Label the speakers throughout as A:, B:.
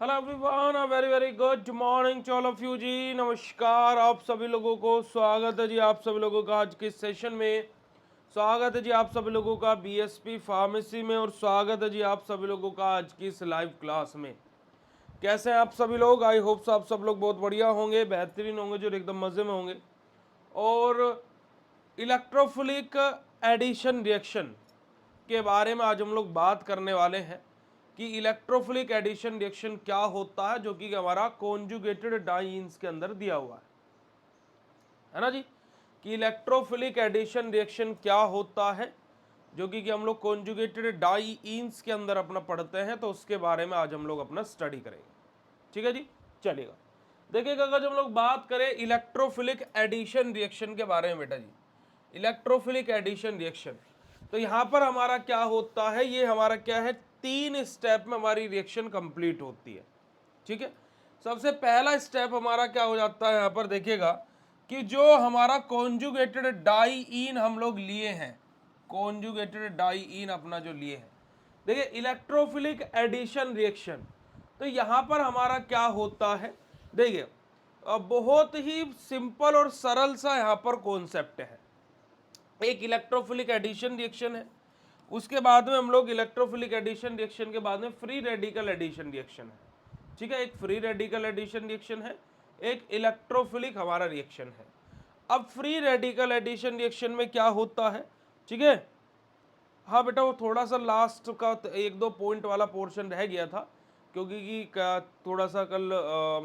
A: Hello everyone, very very good morning to all of you ji. नमस्कार आप सभी लोगों को, स्वागत है जी आप सभी लोगों का आज के सेशन में। स्वागत है जी आप सभी लोगों का बीएसपी फार्मेसी में, और स्वागत है जी आप सभी लोगों का आज की इस लाइव क्लास में। कैसे हैं आप सभी लोग? आई होप आप सब लोग बहुत बढ़िया होंगे, बेहतरीन होंगे, जो एकदम मज़े में होंगे। और इलेक्ट्रोफिलिक एडिशन रिएक्शन के बारे में आज हम लोग बात करने वाले हैं कि इलेक्ट्रोफिलिक एडिशन रिएक्शन क्या होता है, जो कि हमारा कॉन्जुगेटेड डाइईन्स के अंदर दिया हुआ है ना जी। कि इलेक्ट्रोफिलिक एडिशन रिएक्शन क्या होता है, जो कि हम लोग कॉन्जुगेटेड डाइईन्स के अंदर अपना पढ़ते हैं, तो उसके बारे में आज हम लोग अपना स्टडी करेंगे। ठीक है जी, चलिएगा। देखिएगा, अगर जब हम लोग बात करें इलेक्ट्रोफिलिक एडिशन रिएक्शन के बारे में बेटा जी, इलेक्ट्रोफिलिक एडिशन रिएक्शन, तो यहाँ पर हमारा क्या होता है, ये हमारा क्या है, 3 स्टेप में हमारी रिएक्शन कंप्लीट होती है। ठीक है, सबसे पहला स्टेप हमारा क्या हो जाता है, यहाँ पर देखिएगा कि जो हमारा कॉन्जुगेटेड डाइईन हम लोग लिए हैं, कॉन्जुगेटेड डाइईन अपना जो लिए हैं, देखिए इलेक्ट्रोफिलिक एडिशन रिएक्शन, तो यहाँ पर हमारा क्या होता है, देखिए बहुत ही सिंपल और सरल सा यहाँ पर कॉन्सेप्ट है। एक इलेक्ट्रोफिलिक एडिशन रिएक्शन है, उसके बाद में हम लोग इलेक्ट्रोफिलिक एडिशन रिएक्शन के बाद में फ्री रेडिकल एडिशन रिएक्शन है। ठीक है, एक फ्री रेडिकल एडिशन रिएक्शन है, एक इलेक्ट्रोफिलिक हमारा रिएक्शन है। अब फ्री रेडिकल एडिशन रिएक्शन में क्या होता है, ठीक है, हाँ बेटा वो थोड़ा सा लास्ट का एक दो पॉइंट वाला पोर्शन रह गया था, क्योंकि थोड़ा सा कल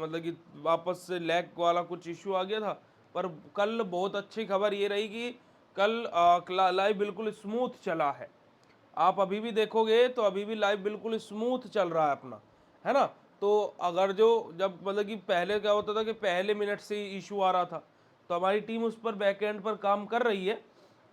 A: मतलब कि वापस से लैग वाला कुछ इशू आ गया था। पर कल बहुत अच्छी खबर ये रही कि कल लाइव बिल्कुल स्मूथ चला है। आप अभी भी देखोगे तो अभी भी लाइव बिल्कुल स्मूथ चल रहा है अपना, है ना। तो अगर जो जब मतलब कि पहले क्या होता था कि पहले मिनट से इशू आ रहा था, तो हमारी टीम उस पर बैकएंड पर काम कर रही है,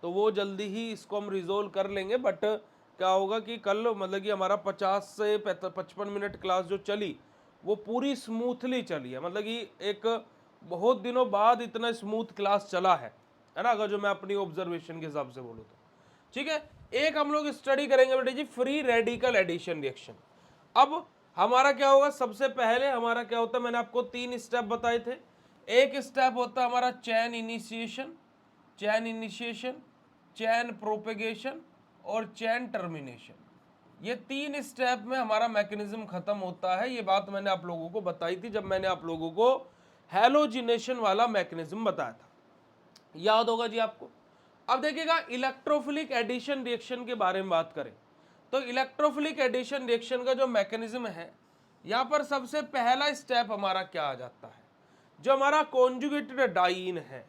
A: तो वो जल्दी ही इसको हम रिजोल्व कर लेंगे। बट क्या होगा कि कल मतलब कि हमारा 50 से 55 मिनट क्लास जो चली, वो पूरी स्मूथली चली है। मतलब कि एक बहुत दिनों बाद इतना स्मूथ क्लास चला है ना, अगर जो मैं अपनी ऑब्जर्वेशन के हिसाब से बोलूँ तो। ठीक है, एक हम लोग स्टडी करेंगे बेटे जी फ्री रेडिकल एडिशन रिएक्शन। अब हमारा क्या होगा, सबसे पहले हमारा क्या होता है, मैंने आपको 3 स्टेप बताए थे। एक स्टेप होता है हमारा चैन इनिशिएशन, चैन इनिशिएशन, चैन प्रोपेगेशन और चैन टर्मिनेशन। ये 3 स्टेप में हमारा मैकेनिज्म खत्म होता है। ये बात मैंने आप लोगों को बताई थी जब मैंने आप लोगों को हैलोजिनेशन वाला मैकेनिज्म बताया था, याद होगा जी आपको। अब देखिएगा इलेक्ट्रोफिलिक एडिशन रिएक्शन के बारे में बात करें, तो इलेक्ट्रोफिलिक एडिशन रिएक्शन का जो मैकेनिज्म है, यहाँ पर सबसे पहला स्टेप हमारा क्या आ जाता है, जो हमारा कॉन्जुगेटेड डाइईन है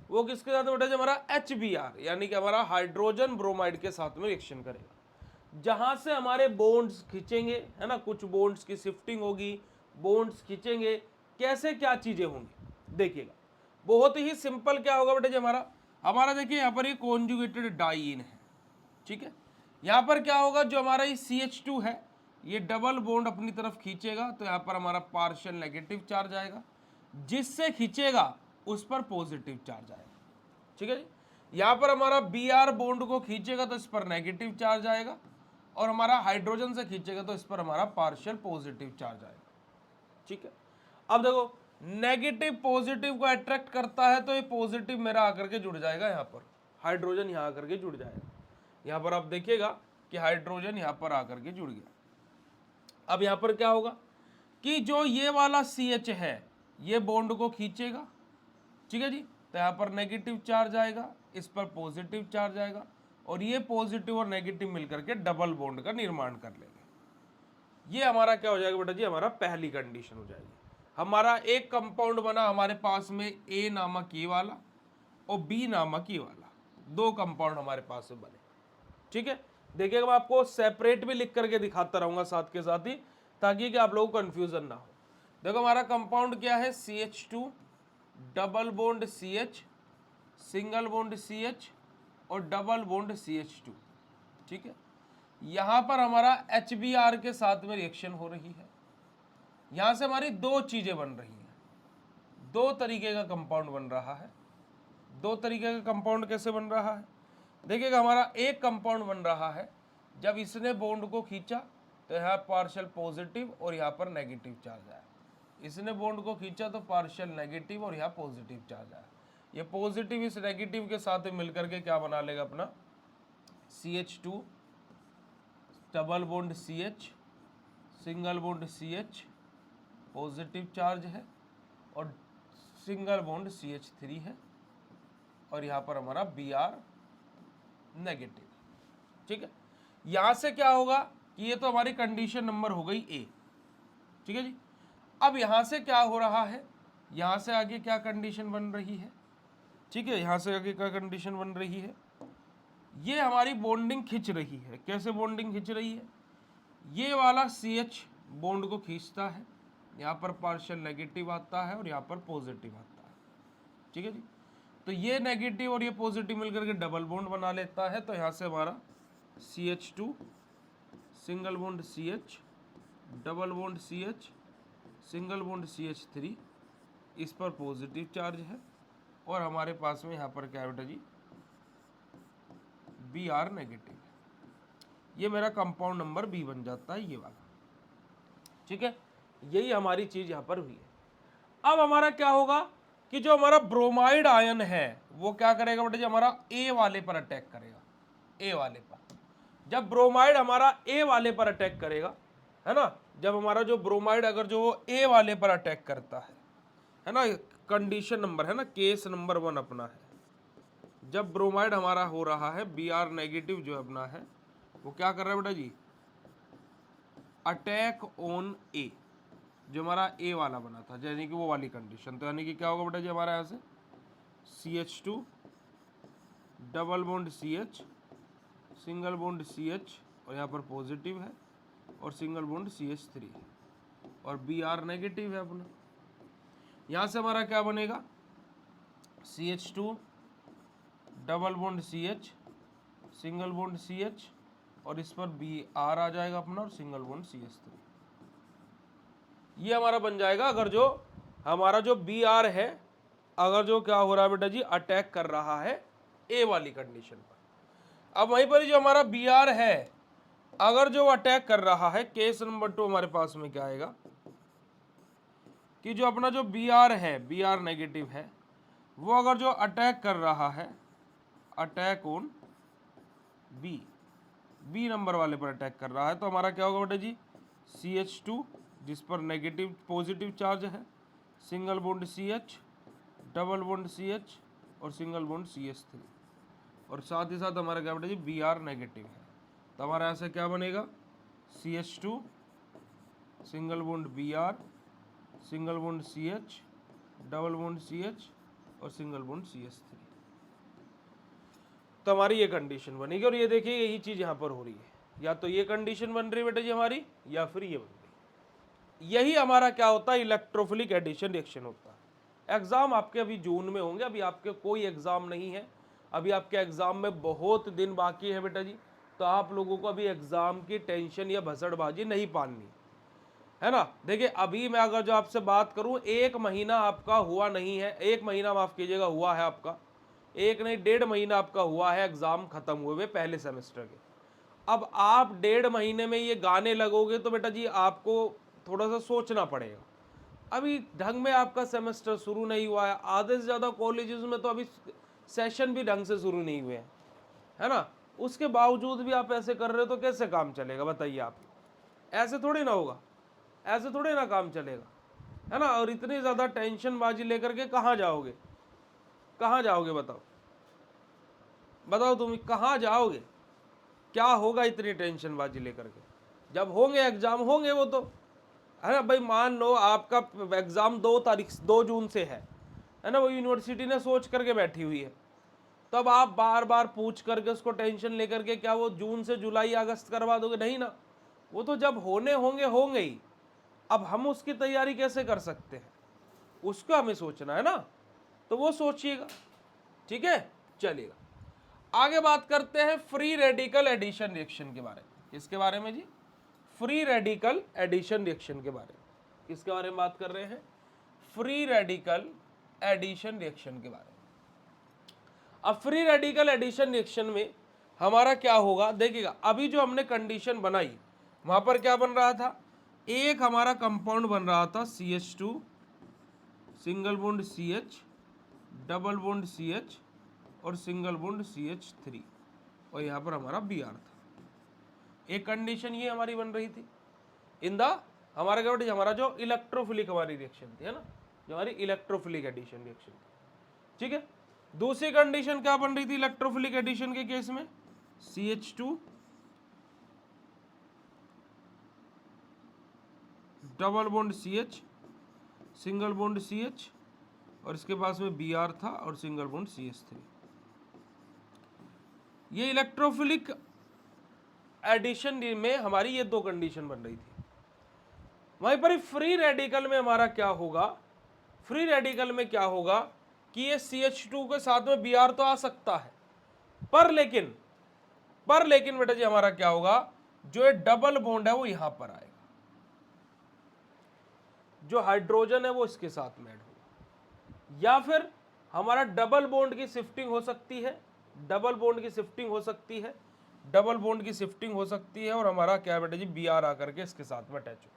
A: वो किसके साथ बेटा, जो हमारा HBr यानी कि हमारा हाइड्रोजन ब्रोमाइड के साथ में रिएक्शन करेगा। जहां से हमारे बॉन्ड्स खींचेंगे, है ना, कुछ बॉन्ड्स की शिफ्टिंग होगी, बॉन्ड्स खींचेंगे, कैसे क्या चीजें होंगी देखिएगा। बहुत ही सिंपल क्या होगा बेटा जी, हमारा हमारा देखिए यहाँ पर ये कॉन्जुगेटेड डाइईन है। ठीक है, यहाँ पर क्या होगा, जो हमारा ये CH2 है, ये डबल बॉन्ड अपनी तरफ खींचेगा, तो यहाँ पर हमारा पार्शियल नेगेटिव चार्ज आएगा, जिससे खींचेगा उस पर पॉजिटिव चार्ज आएगा। ठीक है जी, यहाँ पर हमारा Br बॉन्ड को खींचेगा तो इस पर नेगेटिव चार्ज आएगा, और हमारा हाइड्रोजन से खींचेगा तो इस पर हमारा पार्शियल पॉजिटिव चार्ज आएगा। ठीक है, अब देखो नेगेटिव पॉजिटिव को अट्रैक्ट करता है, तो ये पॉजिटिव मेरा आकर के जुड़ जाएगा, यहाँ पर हाइड्रोजन यहाँ आकर के जुड़ जाएगा। यहाँ पर आप देखिएगा कि हाइड्रोजन यहाँ पर आकर के जुड़ गया। अब यहाँ पर क्या होगा कि जो ये वाला CH है, ये बॉन्ड को खींचेगा, ठीक है जी, तो यहाँ पर नेगेटिव चार्ज आएगा, इस पर पॉजिटिव चार्ज आएगा, और ये पॉजिटिव और नेगेटिव मिलकर के डबल बॉन्ड का निर्माण कर लेंगे। ये हमारा क्या हो जाएगा बेटा जी, हमारा पहली कंडीशन हो जाएगी। हमारा एक कंपाउंड बना हमारे पास में A नामक ये वाला और B नामक ये वाला, 2 कंपाउंड हमारे पास में बने। ठीक है, देखिएगा मैं आपको सेपरेट भी लिख करके दिखाता रहूंगा साथ के साथ ही, ताकि कि आप लोगों को कंफ्यूजन ना हो। देखो हमारा कंपाउंड क्या है, CH2 double bond CH, single bond CH और डबल बॉन्ड CH2। ठीक है, यहां पर हमारा HBr के साथ में रिएक्शन हो रही है। यहां से हमारी 2 चीजें बन रही हैं, 2 तरीके का कंपाउंड बन रहा है। 2 तरीके का कंपाउंड कैसे बन रहा है, देखिएगा हमारा एक कंपाउंड बन रहा है, जब इसने बॉन्ड को खींचा तो यहाँ पार्शियल पॉजिटिव और यहाँ पर नेगेटिव चार्ज आया। इसने बॉन्ड को खींचा तो पार्शियल नेगेटिव और यहाँ पॉजिटिव चार्ज आया। ये पॉजिटिव इस नेगेटिव के साथ मिलकर के क्या बना लेगा अपना CH2 double bond CH single bond CH positive charge है और सिंगल बॉन्ड CH3 है और यहाँ पर हमारा Br नेगेटिव। ठीक है, यहां से क्या होगा कि ये तो हमारी कंडीशन नंबर हो गई A। ठीक है जी, अब यहां से क्या हो रहा है, यहां से आगे क्या कंडीशन बन रही है। ठीक है, यहां से आगे क्या कंडीशन बन रही है, ये हमारी बॉन्डिंग खिंच रही है। कैसे बॉन्डिंग खिंच रही है, ये वाला CH बॉन्ड को खींचता है, यहाँ पर पार्शियल नेगेटिव आता है और यहाँ पर पॉजिटिव आता है। ठीक है जी, तो ये नेगेटिव और ये पॉजिटिव मिलकर के डबल बॉन्ड बना लेता है। तो यहाँ से हमारा CH2 single bond CH double bond CH single bond CH3, इस पर पॉजिटिव चार्ज है और हमारे पास में यहाँ पर क्या है बेटा जी Br नेगेटिव है। ये मेरा कंपाउंड नंबर B बन जाता है, ये वाला। ठीक है, यही हमारी चीज यहाँ पर हुई है। अब हमारा क्या होगा कि जो हमारा ब्रोमाइड आयन है वो क्या करेगा बेटा जी, हमारा A वाले पर अटैक करेगा। A वाले पर जब ब्रोमाइड हमारा A वाले पर अटैक करेगा, है ना, जब हमारा जो ब्रोमाइड अगर जो वो A वाले पर अटैक करता है ना, कंडीशन नंबर है ना, केस नंबर 1 अपना है। जब ब्रोमाइड हमारा हो रहा है Br नेगेटिव जो अपना है वो क्या कर रहा है बेटा जी, अटैक ऑन A, जो हमारा A वाला बना था, यानी कि वो वाली कंडीशन। तो यानी कि क्या होगा बेटा जी, हमारा यहाँ से CH2 double bond CH single bond CH और यहाँ पर पॉजिटिव है और सिंगल बॉन्ड CH3 है और Br नेगेटिव है अपना। यहाँ से हमारा क्या बनेगा, CH2 double bond CH single bond CH और इस पर Br आ जाएगा अपना और सिंगल बॉन्ड CH3। ये हमारा बन जाएगा अगर जो हमारा जो Br है, अगर जो क्या हो रहा है बेटा जी, अटैक कर रहा है A वाली कंडीशन पर। अब वहीं पर जो हमारा Br है अगर जो अटैक कर रहा है, केस नंबर 2 हमारे पास में क्या आएगा कि जो अपना जो Br है, Br नेगेटिव है, वो अगर जो अटैक कर रहा है, अटैक ऑन बी नंबर वाले पर अटैक कर रहा है, तो हमारा क्या होगा बेटा जी, CH2 जिस पर नेगेटिव पॉजिटिव चार्ज है, single bond CH double bond CH और सिंगल बॉन्ड CH3 और साथ ही साथ हमारा क्या बेटा जी Br नेगेटिव है। तो हमारा ऐसा क्या बनेगा, CH2 single bond Br single bond CH double bond CH और सिंगल बॉन्ड CH3। तो हमारी ये कंडीशन बनेगी और ये देखिए यही चीज यहाँ पर हो रही है, या तो ये कंडीशन बन रही है बेटा जी हमारी या फिर ये बन रही है। यही हमारा क्या होता है, इलेक्ट्रोफिलिक एडिशन रिएक्शन होता है। एग्जाम आपके अभी जून में होंगे, अभी आपके कोई एग्जाम नहीं है, अभी आपके एग्जाम में बहुत दिन बाकी है बेटा जी। तो आप लोगों को अभी एग्जाम की टेंशन या भसड़बाजी नहीं पालनी है ना। देखिए अभी मैं अगर जो आपसे बात करूं, 1 महीना आपका हुआ नहीं है, 1 महीना माफ कीजिएगा हुआ है आपका, 1 नहीं 1.5 महीना आपका हुआ है एग्जाम खत्म हुए पहले सेमेस्टर के। अब आप 1.5 महीने में ये गाने लगोगे तो बेटा जी आपको थोड़ा सा सोचना पड़ेगा। अभी ढंग में आपका सेमेस्टर शुरू नहीं हुआ है, आधे से ज़्यादा कॉलेजेस में तो अभी सेशन भी ढंग से शुरू नहीं हुए हैं, है ना। उसके बावजूद भी आप ऐसे कर रहे हो तो कैसे काम चलेगा बताइए आप। ऐसे थोड़ी ना होगा, ऐसे थोड़े ना काम चलेगा, है ना। और इतनी ज़्यादा टेंशन बाजी लेकर के कहाँ जाओगे, कहाँ जाओगे बताओ, बताओ तुम कहाँ जाओगे, क्या होगा इतनी टेंशन बाजी लेकर के। जब होंगे एग्जाम होंगे वो तो, है ना भाई। मान लो आपका एग्जाम 2 जून से है ना, वो यूनिवर्सिटी ने सोच करके बैठी हुई है, तब आप बार बार पूछ करके उसको टेंशन लेकर के क्या वो जून से जुलाई अगस्त करवा दोगे, नहीं ना। वो तो जब होने होंगे होंगे ही। अब हम उसकी तैयारी कैसे कर सकते हैं, उसको हमें सोचना है ना, तो वो सोचिएगा। ठीक है, चलिएगा आगे बात करते हैं फ्री रेडिकल एडिशन रिएक्शन के बारे में। किसके बारे में जी, फ्री रेडिकल एडिशन रिएक्शन के बारे में। किसके बारे में बात कर रहे हैं, फ्री रेडिकल एडिशन रिएक्शन के बारे में। अब फ्री रेडिकल एडिशन रिएक्शन में हमारा क्या होगा, देखिएगा अभी जो हमने कंडीशन बनाई, वहां पर क्या बन रहा था, एक हमारा कंपाउंड बन रहा था CH2 single bond CH double bond CH और सिंगल बॉन्ड CH3 और यहाँ पर हमारा Br था। एक कंडीशन ये हमारी बन रही थी इन द हमारा क्या बोलते हमारा जो इलेक्ट्रोफिलिक हमारी रिएक्शन थी, है ना, जो हमारी इलेक्ट्रोफिलिक एडिशन रिएक्शन थी। ठीक है, दूसरी कंडीशन क्या बन रही थी इलेक्ट्रोफिलिक एडिशन के केस में, CH2 double bond CH single bond CH और इसके पास में Br था और सिंगल बॉन्ड CH3। ये इलेक्ट्रोफिलिक एडिशन में हमारी ये दो कंडीशन बन रही थी। वहीं पर फ्री रेडिकल में हमारा क्या होगा, फ्री रेडिकल में क्या होगा कि ये CH2 के साथ में Br तो आ सकता है, पर लेकिन बेटा जी हमारा क्या होगा, जो ये डबल बॉन्ड है वो यहां पर आएगा, जो हाइड्रोजन है वो इसके साथ में ऐड होगा, या फिर हमारा डबल बॉन्ड की शिफ्टिंग हो सकती है, डबल बॉन्ड की शिफ्टिंग हो सकती है, डबल बॉन्ड की शिफ्टिंग हो सकती है और हमारा क्या बेटा जी Br आकर के इसके साथ में अटैच हो।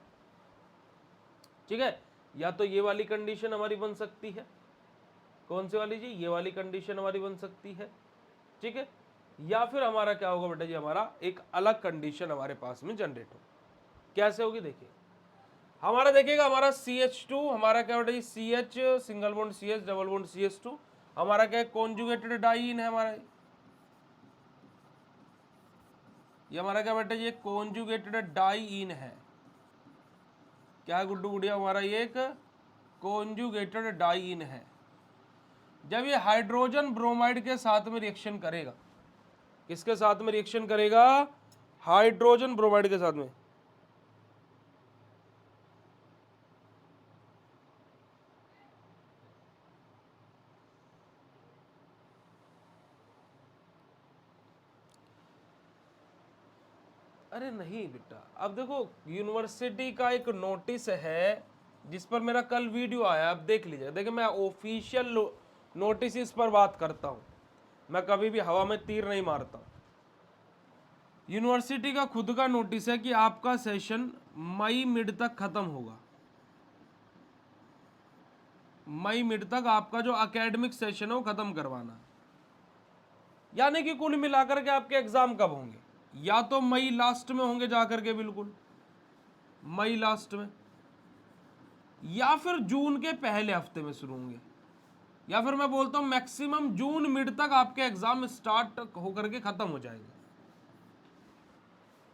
A: ठीक है, या तो ये वाली कंडीशन हमारी बन सकती है, कौन सी वाली जी, ये वाली कंडीशन हमारी बन सकती है। ठीक है, या फिर हमारा क्या होगा बेटा जी, हमारा एक अलग कंडीशन हमारे पास में जनरेट हो। कैसे होगी देखिए, हमारा देखिएगा हमारा CH2 हमारा क्या बेटा जी CH single bond CH double bond CH2 हमारा क्या कॉन्जुगेटेड डाइईन है, हमारा ये हमारा क्या बेटा ये कॉन्जुगेटेड डाइईन है। क्या गुड्डू गुड़िया, हमारा ये एक कॉन्जुगेटेड डाइईन है। जब ये हाइड्रोजन ब्रोमाइड के साथ में रिएक्शन करेगा, किसके साथ में रिएक्शन करेगा, हाइड्रोजन ब्रोमाइड के साथ में, अरे नहीं बेटा, अब देखो यूनिवर्सिटी का एक नोटिस है जिस पर मेरा कल वीडियो आया, अब देख लीजिए। देखिए मैं ऑफिशियल नोटिस इस पर बात करता हूँ, मैं कभी भी हवा में तीर नहीं मारता हूँ। यूनिवर्सिटी का खुद का नोटिस है कि आपका सेशन मई मिड तक खत्म होगा, मई मिड तक आपका जो एकेडमिक सेशन है वो खत्म करवाना है। यानी कि कुल मिलाकर के आपके एग्जाम कब होंगे, या तो मई लास्ट में होंगे जाकर के, बिल्कुल मई लास्ट में, या फिर जून के पहले हफ्ते में शुरू होंगे, या फिर मैं बोलता हूं मैक्सिमम जून मिड तक आपके एग्जाम स्टार्ट होकर के खत्म हो जाएंगे।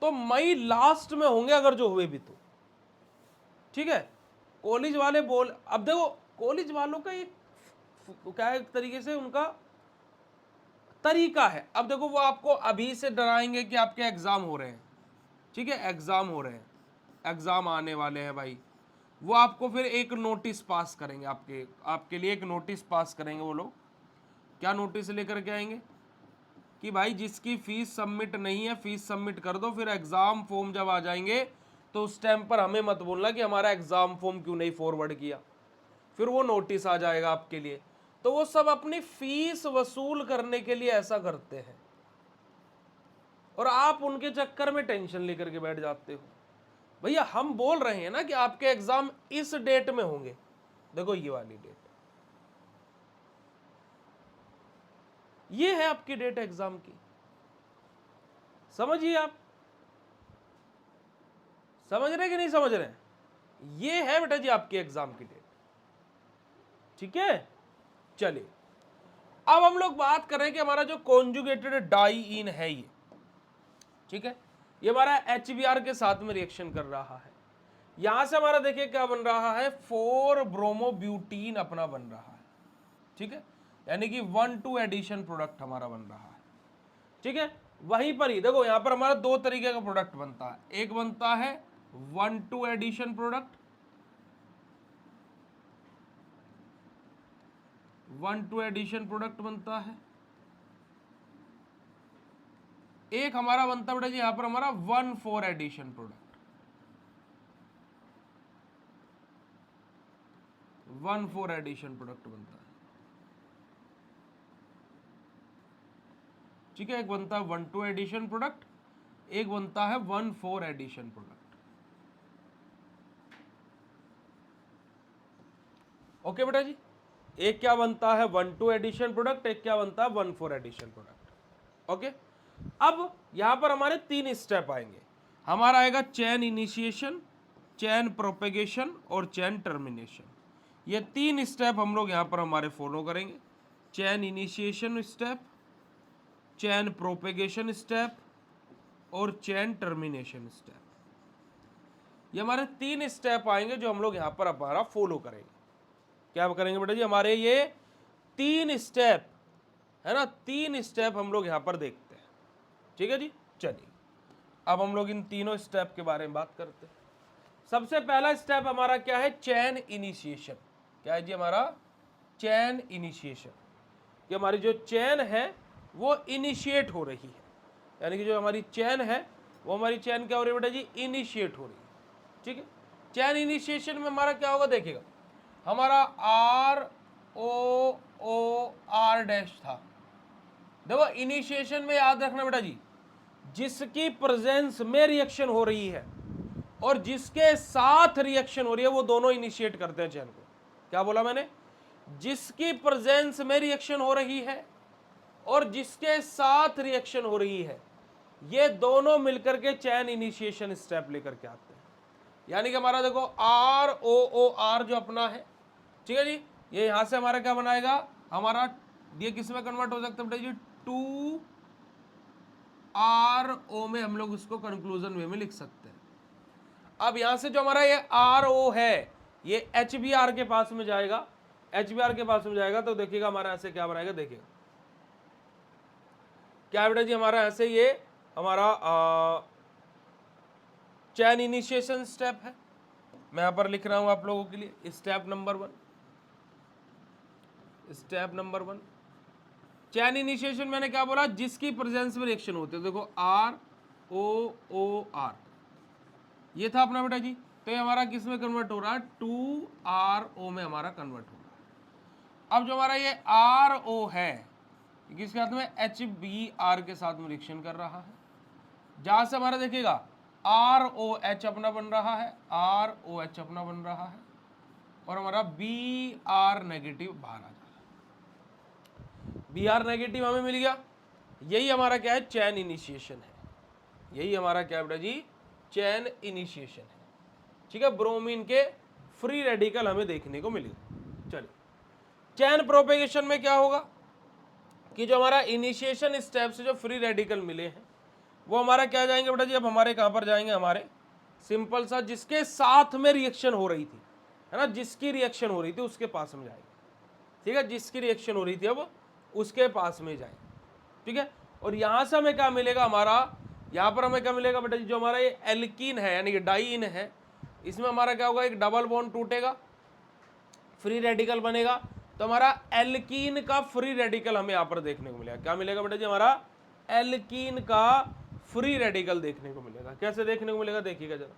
A: तो मई लास्ट में होंगे अगर जो हुए भी तो। ठीक है, कॉलेज वाले बोल, अब देखो कॉलेज वालों का एक क्या एक तरीके से उनका तरीका है। अब देखो वो आपको अभी से डराएंगे कि आपके एग्जाम हो रहे हैं, ठीक है, एग्जाम हो रहे हैं, एग्जाम आने वाले हैं भाई, वो आपको फिर एक नोटिस पास करेंगे, आपके लिए एक नोटिस पास करेंगे वो लोग। क्या नोटिस लेकर के आएंगे कि भाई जिसकी फीस सबमिट नहीं है फीस सबमिट कर दो, फिर एग्जाम फॉर्म जब आ जाएंगे तो उस टाइम पर हमें मत बोलना कि हमारा एग्जाम फॉर्म क्यों नहीं फॉरवर्ड किया, फिर वो नोटिस आ जाएगा आपके लिए। तो वो सब अपनी फीस वसूल करने के लिए ऐसा करते हैं और आप उनके चक्कर में टेंशन लेकर के बैठ जाते हो। भैया हम बोल रहे हैं ना कि आपके एग्जाम इस डेट में होंगे, देखो ये वाली डेट, ये है आपकी डेट एग्जाम की, समझिए आप, समझ रहे कि नहीं समझ रहे, ये है बेटा जी आपके एग्जाम की डेट। ठीक है, चलिए अब हम लोग बात कर रहे हैं कि हमारा जो कॉन्जुगेटेड डाइईन है ये, ठीक है, ये हमारा HBr के साथ में रिएक्शन कर रहा है। यहां से हमारा देखिए क्या बन रहा है, 4 ब्रोमोब्यूटीन अपना बन रहा है। ठीक है, यानी कि 1,2 एडिशन प्रोडक्ट हमारा बन रहा है। ठीक है, वहीं पर ही देखो यहां पर हमारा दो तरीके का प्रोडक्ट बनता है, एक बनता है 1,2 एडिशन प्रोडक्ट, 1,2 एडिशन प्रोडक्ट बनता है, एक हमारा बनता है बेटा जी यहां पर हमारा 1,4 एडिशन प्रोडक्ट, 1,4 एडिशन प्रोडक्ट बनता है। ठीक है, एक बनता है 1,2 एडिशन प्रोडक्ट एक बनता है 1,4 एडिशन प्रोडक्ट। ओके बेटा जी, एक क्या बनता है 1,2 एडिशन प्रोडक्ट, एक क्या बनता है 1,4 एडिशन प्रोडक्ट। ओके, अब यहां पर हमारे 3 स्टेप आएंगे। हमारा आएगा चेन इनिशिएशन, चेन प्रोपेगेशन और चेन टर्मिनेशन। ये 3 स्टेप हम लोग यहां पर हमारे फॉलो करेंगे। Chain initiation step, chain propagation step और चेन टर्मिनेशन स्टेप। ये हमारे 3 स्टेप आएंगे जो हम लोग यहां पर हमारा फॉलो करेंगे। क्या करेंगे बेटा जी, हमारे ये 3 स्टेप है ना, 3 स्टेप हम लोग यहां पर देखते हैं। ठीक है जी, चलिए अब हम लोग इन तीनों स्टेप के बारे में बात करते हैं। सबसे पहला स्टेप हमारा क्या है, चेन इनिशिएशन। क्या है जी हमारा, चेन इनिशिएशन। कि हमारी जो चेन है वो इनिशिएट हो रही है, यानी कि जो हमारी चेन है वो हमारी चेन क्या हो रही है बेटा जी, इनिशिएट हो रही है। ठीक है, चेन इनिशिएशन में हमारा क्या होगा, देखिएगा हमारा ROOR डैश था। देखो इनिशिएशन में याद रखना बेटा जी, जिसकी प्रेजेंस में रिएक्शन हो रही है और जिसके साथ रिएक्शन हो रही है वो दोनों इनिशिएट करते हैं चेन को। क्या बोला मैंने, जिसकी प्रेजेंस में रिएक्शन हो रही है और जिसके साथ रिएक्शन हो रही है, ये दोनों मिलकर के चेन इनिशिएशन स्टेप लेकर के आते हैं। यानी कि हमारा देखो ROOR जो अपना है, ठीक है जी, ये यहां से हमारा क्या बनाएगा, हमारा ये किस में कन्वर्ट हो सकता है बेटा जी, 2RO में हम लोग इसको कंक्लूजन वे में लिख सकते हैं। अब यहां से जो हमारा ये RO है ये HBr के पास में जाएगा, HBr के पास में जाएगा तो देखिएगा हमारा ऐसे क्या बनाएगा, देखिएगा क्या बेटा जी, हमारा ऐसे ये हमारा चेन इनिशिएशन स्टेप है। मैं यहां पर लिख रहा हूं आप लोगों के लिए step number 1। Step number 1 chain initiation, मैंने क्या बोला, जिसकी प्रेजेंस में रिएक्शन होती है। देखो ROOR ये था अपना बेटा जी, तो ये हमारा किस में कन्वर्ट हो रहा है, 2RO में हमारा कन्वर्ट हो रहा है। अब जो हमारा ये RO है किसके साथ में, HBr के साथ में रिएक्शन कर रहा है, जहां से हमारा देखिएगा ROH अपना बन रहा है, ROH अपना बन रहा है और हमारा Br नेगेटिव बाहर आ जा रहा है। Br नेगेटिव हमें मिल गया। यही हमारा क्या है, चेन इनिशिएशन है। यही हमारा क्या है बेटा जी, चेन इनिशिएशन है। ठीक है, ब्रोमीन के फ्री रेडिकल हमें देखने को मिलेगा। चलिए चेन प्रोपेगेशन में क्या होगा कि जो हमारा इनिशिएशन स्टेप से जो फ्री रेडिकल मिले हैं वो हमारा क्या जाएंगे बेटा जी, अब हमारे कहां पर जाएंगे, हमारे सिंपल सा जिसके साथ में रिएक्शन हो रही थी, है ना, जिसकी रिएक्शन हो रही थी उसके पास में जाएंगे। ठीक है, जिसकी रिएक्शन हो रही थी अब उसके पास में जाएंगे। ठीक है, और यहां से हमें क्या मिलेगा, हमारा यहां पर हमें क्या मिलेगा बेटा जी, जो हमारा ये एल्कीन है यानी कि डाइइन है, इसमें हमारा क्या होगा, एक डबल बॉन्ड टूटेगा, फ्री रेडिकल बनेगा, तो हमारा एल्कीन का फ्री रेडिकल हमें यहां पर देखने को मिलेगा। क्या मिलेगा बेटा जी, हमारा एल्कीन का फ्री रेडिकल देखने को मिलेगा। कैसे देखने को मिलेगा, देखिएगा जरा,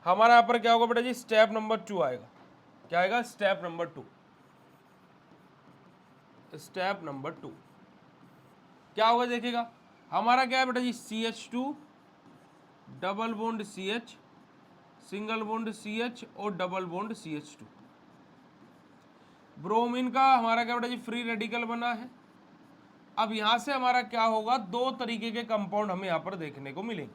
A: हमारा यहां पर क्या होगा बेटा जी, स्टेप नंबर 2 आएगा। क्या आएगा, स्टेप नंबर 2। स्टेप नंबर 2 क्या होगा, देखिएगा हमारा क्या है बेटा जी, CH2 double bond CH, single bond CH और डबल बॉन्ड CH2। ब्रोमीन का हमारा क्या बेटा जी, फ्री रेडिकल बना है। अब यहां से हमारा क्या होगा, 2 तरीके के कंपाउंड हमें यहां पर देखने को मिलेंगे।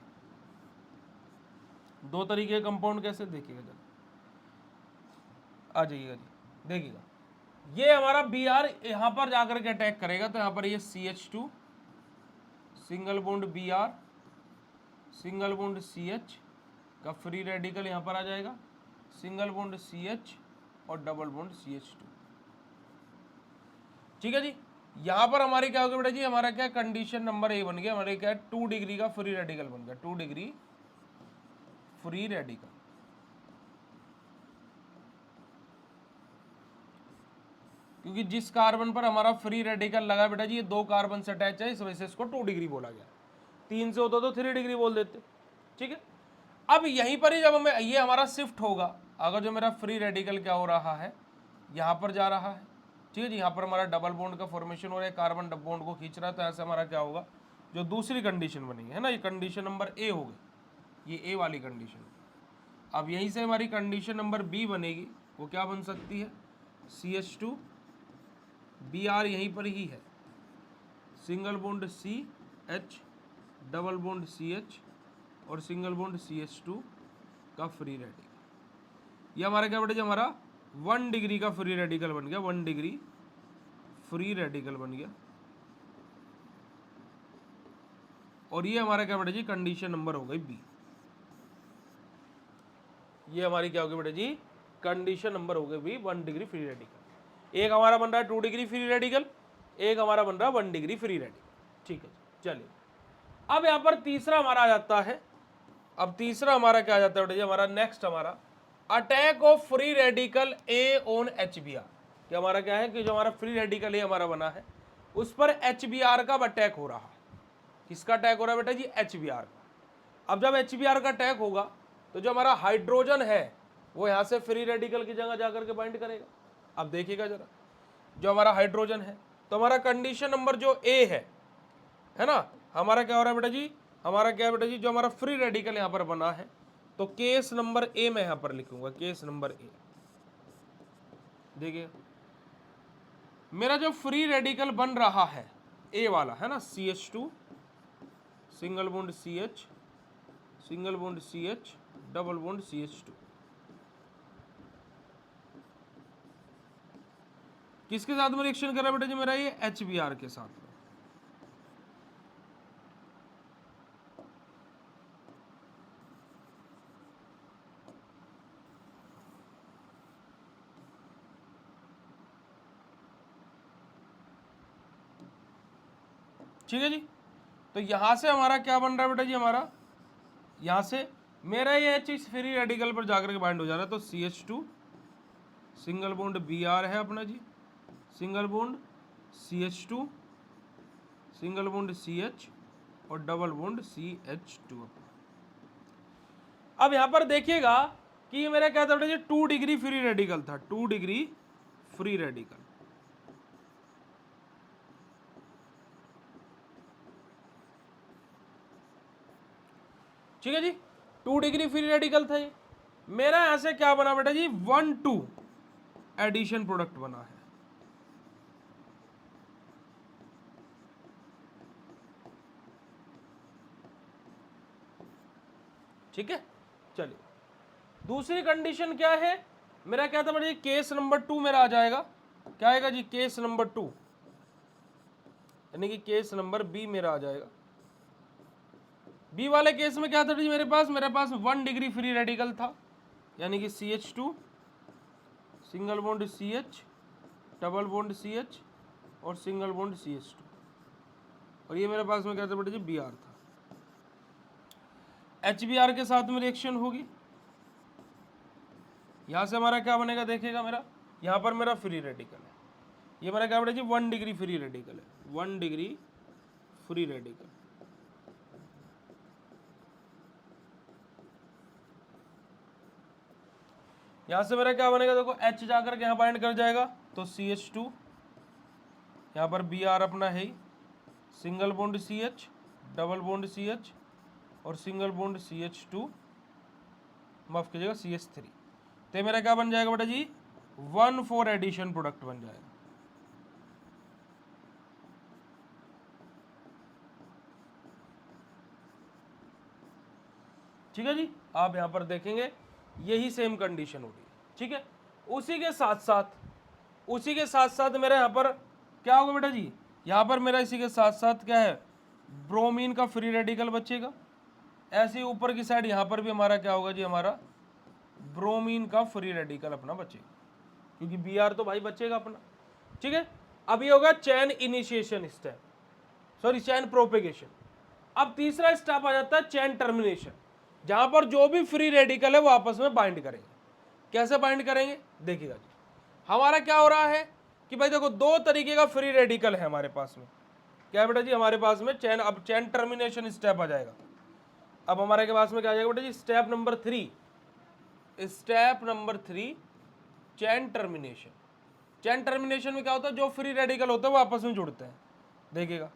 A: 2 तरीके के कंपाउंड कैसे, देखिएगा जरा, आ जाइएगा जी, देखिएगा ये हमारा Br यहां पर जाकर के अटैक करेगा, तो यहां पर ये CH2 single bond Br single bond CH का फ्री रेडिकल यहां पर आ जाएगा, सिंगल बॉन्ड CH और डबल बॉन्ड CH2। ठीक है जी, यहां पर हमारे क्या होगा बेटा जी, हमारा क्या कंडीशन नंबर ए बन गया, हमारे क्या 2 डिग्री का फ्री रेडिकल बन गया, 2 डिग्री फ्री रेडिकल। क्योंकि जिस कार्बन पर हमारा फ्री रेडिकल लगा बेटा जी, ये 2 कार्बन से अटैच है, इस वजह से इसको 2 डिग्री बोला गया। 3 से होता तो 3 डिग्री बोल देते। ठीक है, अब यहीं पर ही जब हमें ये हमारा शिफ्ट होगा, अगर जो मेरा फ्री रेडिकल क्या हो रहा है, यहाँ पर जा रहा है। ठीक है जी, यहाँ पर हमारा डबल बॉन्ड का फॉर्मेशन हो रहा है, कार्बन बॉन्ड को खींच रहा है, तो ऐसे हमारा क्या होगा, जो दूसरी कंडीशन बनेगी, है ना, ये कंडीशन नंबर ए हो गई, ये ए वाली कंडीशन। अब यहीं से हमारी कंडीशन नंबर बी बनेगी, वो क्या बन सकती है, CH2 Br यहीं पर ही है, single bond CH, double bond CH और सिंगल बॉन्ड CH2 का फ्री रेडिकल। ये हमारा क्या बेटा जी, हमारा 1 डिग्री का फ्री रेडिकल बन गया, 1 डिग्री फ्री रेडिकल बन गया। और ये हमारा क्या बेटा जी, कंडीशन नंबर हो गई बी। ये हमारी क्या होगी बेटा जी, कंडीशन नंबर हो गई बी, 1 डिग्री फ्री रेडिकल। एक हमारा बन रहा है 2 डिग्री फ्री रेडिकल, एक हमारा बन रहा है 1 डिग्री फ्री रेडिकल। ठीक है, चलिए अब यहां पर तीसरा हमारा आ जाता है। अब तीसरा हमारा क्या आ जाता है बेटा जी, हमारा नेक्स्ट हमारा attack of free radical A on HBr। कि हमारा क्या है कि जो हमारा फ्री रेडिकल ए हमारा बना है उस पर HBr का अटैक हो रहा है। किसका अटैक हो रहा है बेटा जी, HBr का। अब जब HBr का अटैक होगा तो जो हमारा हाइड्रोजन है वो यहां से फ्री रेडिकल की जगह जाकर के बाइंड करेगा। अब देखिएगा जरा, जो हमारा हाइड्रोजन है तो हमारा कंडीशन नंबर जो ए है ना, हमारा क्या हो रहा है बेटा जी, हमारा क्या है बेटा जी, जो हमारा फ्री रेडिकल यहां पर बना है तो केस नंबर ए मैं यहां पर लिखूंगा, केस नंबर ए। देखिए मेरा जो फ्री रेडिकल बन रहा है ए वाला, है ना, CH2 single bond CH, single bond CH, double bond CH2, किसके साथ में रिएक्शन कर रहा है बेटा जी मेरा, ये HBr के साथ में। ठीक है जी, तो यहां से हमारा क्या बन रहा है बेटा जी, हमारा यहां से मेरा ये H इस फ्री रेडिकल पर जाकर के बाइंड हो जा रहा है, तो CH2 सिंगल बॉन्ड Br है अपना जी, single bond CH2, single bond CH और डबल बॉन्ड CH2। अब यहां पर देखिएगा कि ये मेरा क्या था बेटा जी, 2 डिग्री फ्री रेडिकल था, 2 डिग्री फ्री रेडिकल। ठीक है जी, 2 डिग्री फ्री रेडिकल था ये मेरा। यहां से क्या बना बेटा जी, 1,2 एडिशन प्रोडक्ट बना है। ठीक है, चलिए दूसरी कंडीशन क्या है, मेरा क्या था बेटा जी, केस नंबर 2 मेरा आ जाएगा, क्या आएगा जी, केस नंबर 2, यानी कि केस नंबर बी मेरा आ जाएगा। बी वाले केस में क्या था जी, मेरे पास 1 डिग्री फ्री रेडिकल था, यानी कि CH2 single bond CH, double bond CH और सिंगल बॉन्ड CH2, और ये मेरे पास में क्या था बेटा जी, Br था। HBr के साथ में रिएक्शन होगी, यहां से हमारा क्या बनेगा, देखिएगा मेरा यहां पर मेरा फ्री रेडिकल है, ये मेरा क्या बेटा जी, 1 डिग्री फ्री रेडिकल है, 1 डिग्री फ्री रेडिकल। यहां से मेरा क्या बनेगा, देखो H जाकर के यहां बाइंड कर जाएगा तो CH2, यहां पर Br अपना है ही, single bond CH, double bond CH और सिंगल बॉन्ड CH2, माफ कीजिएगा CH3। तो मेरा क्या बन जाएगा बेटा जी, 1,4 एडिशन प्रोडक्ट बन जाएगा। ठीक है जी, आप यहां पर देखेंगे यही सेम कंडीशन होगी। ठीक है, उसी के साथ साथ मेरा यहां पर क्या होगा बेटा जी, यहां पर मेरा इसी के साथ साथ क्या है, ब्रोमीन का फ्री रेडिकल बचेगा। ऐसे ही ऊपर की साइड यहां पर भी हमारा क्या होगा जी, हमारा ब्रोमीन का फ्री रेडिकल अपना बचेगा, क्योंकि Br तो भाई बचेगा अपना। ठीक है, अब ये होगा चैन इनिशिएशन स्टेप, सॉरी चैन प्रोपेगेशन। अब तीसरा स्टेप आ जाता है चैन टर्मिनेशन, जहां पर जो भी फ्री रेडिकल है वो आपस में बाइंड करेंगे। कैसे बाइंड करेंगे, देखिएगा जी, हमारा क्या हो रहा है कि भाई देखो 2 तरीके का फ्री रेडिकल है हमारे पास में। क्या है बेटा जी, हमारे पास में चैन, अब चैन टर्मिनेशन स्टेप आ जाएगा। अब हमारे के पास में क्या आ जाएगा बेटा जी, step number 3, chain termination. Chain termination में क्या होता है, जो फ्री रेडिकल होता है वो आपस में जुड़ते हैं। देखिएगा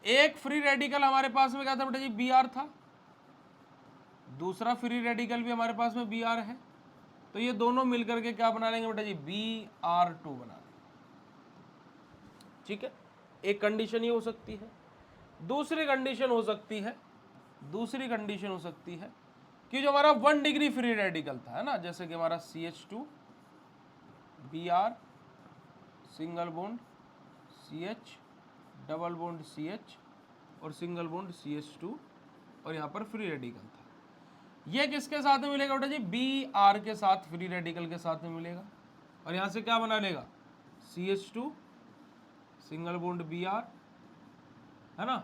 A: एक फ्री रेडिकल हमारे पास में क्या था बेटा जी, बी आर था, दूसरा फ्री रेडिकल भी हमारे पास में बी आर है, तो ये दोनों मिलकर के क्या बना लेंगे बेटा जी, बी आर टू बना लेंगे। ठीक है, एक कंडीशन ये हो सकती है। दूसरी कंडीशन हो सकती है, दूसरी कंडीशन हो सकती है कि जो हमारा 1 डिग्री फ्री रेडिकल था, है ना, जैसे कि हमारा CH2 B R single bond CH double bond CH और सिंगल बॉन्ड CH2 और यहाँ पर फ्री रेडिकल था, ये किसके साथ में मिलेगा बेटा जी, बी आर के साथ, फ्री रेडिकल के साथ में मिलेगा, और यहाँ से क्या बना लेगा, CH2 single bond B are, है ना,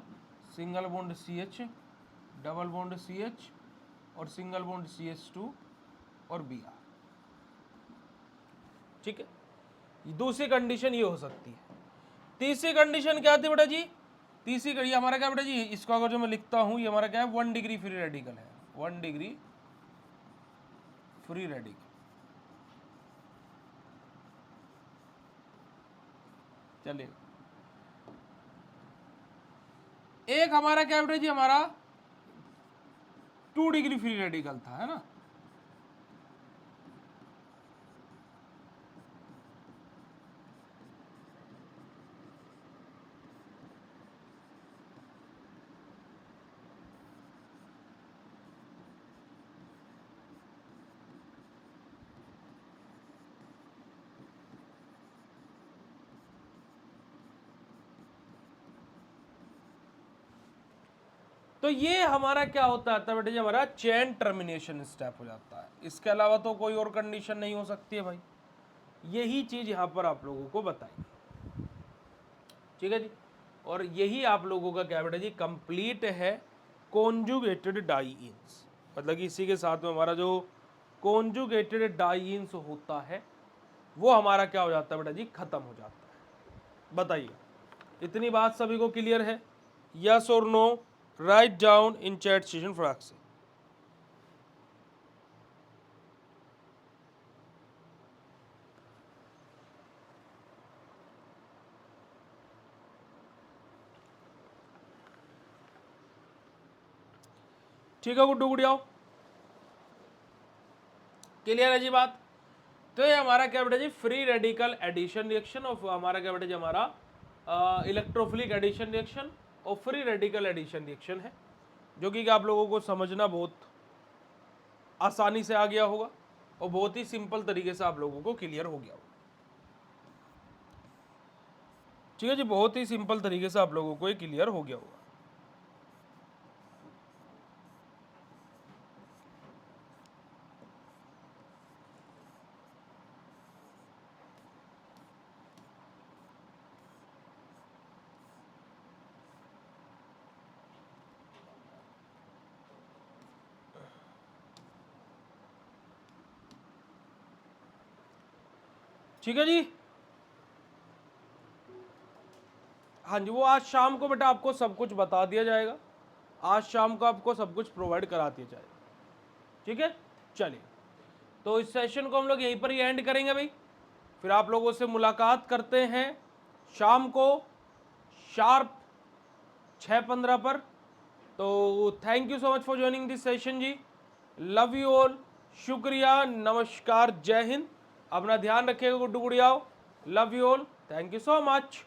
A: single bond CH double bond CH और सिंगल बॉन्ड CH2 और बी आर। ठीक है, दूसरी कंडीशन ये हो सकती है। तीसरी कंडीशन क्या थी बेटा जी, तीसरी ये हमारा क्या बेटा जी, इसको अगर जो मैं लिखता हूं, ये हमारा क्या है, 1 डिग्री फ्री रेडिकल है, 1 डिग्री फ्री रेडिकल। चलिए, एक हमारा क्या बेटा जी, हमारा 2 डिग्री फ्री रेडिकल था, है ना, तो ये हमारा क्या होता है बेटा जी, हमारा चेन टर्मिनेशन स्टेप हो जाता है। इसके अलावा तो कोई और कंडीशन नहीं हो सकती है भाई, यही चीज यहां पर आप लोगों को बताई। ठीक है जी, और यही आप लोगों का क्या बेटा जी, कंप्लीट है कॉन्जुगेटेड डाइइंस, मतलब कि इसी के साथ में हमारा जो कॉन्जुगेटेड डाइइंस होता है वो हमारा क्या हो जाता है बेटा जी, खत्म हो जाता है। बताइए, इतनी बात सभी को क्लियर है? यस और no, write down in chat session फटाक से। ठीक है गुड्डू गुड़ियाओ, क्लियर है जी बात? तो ये हमारा क्या बेटा जी, फ्री रेडिकल एडिशन रिएक्शन, और हमारा क्या बेटा जी, हमारा इलेक्ट्रोफिलिक एडिशन रिएक्शन और फ्री रेडिकल एडिशन रिएक्शन है, जो कि आप लोगों को समझना बहुत आसानी से आ गया होगा और बहुत ही सिंपल तरीके से आप लोगों को क्लियर हो गया होगा। ठीक है जी, बहुत ही सिंपल तरीके से आप लोगों को ये क्लियर हो गया होगा। ठीक है जी, हाँ जी, वो आज शाम को बेटा आपको सब कुछ बता दिया जाएगा, आज शाम को आपको सब कुछ प्रोवाइड करा दिया जाएगा। ठीक है, चलिए, तो इस सेशन को हम लोग यहीं पर ही एंड करेंगे भाई, फिर आप लोगों से मुलाकात करते हैं शाम को शार्प 6:15 पर। तो thank you so much for joining this session जी, लव यू ऑल, शुक्रिया, नमस्कार, जय हिंद, अपना ध्यान रखिएगा गुड्डू गुड़ियाओ, love you all, thank you so much.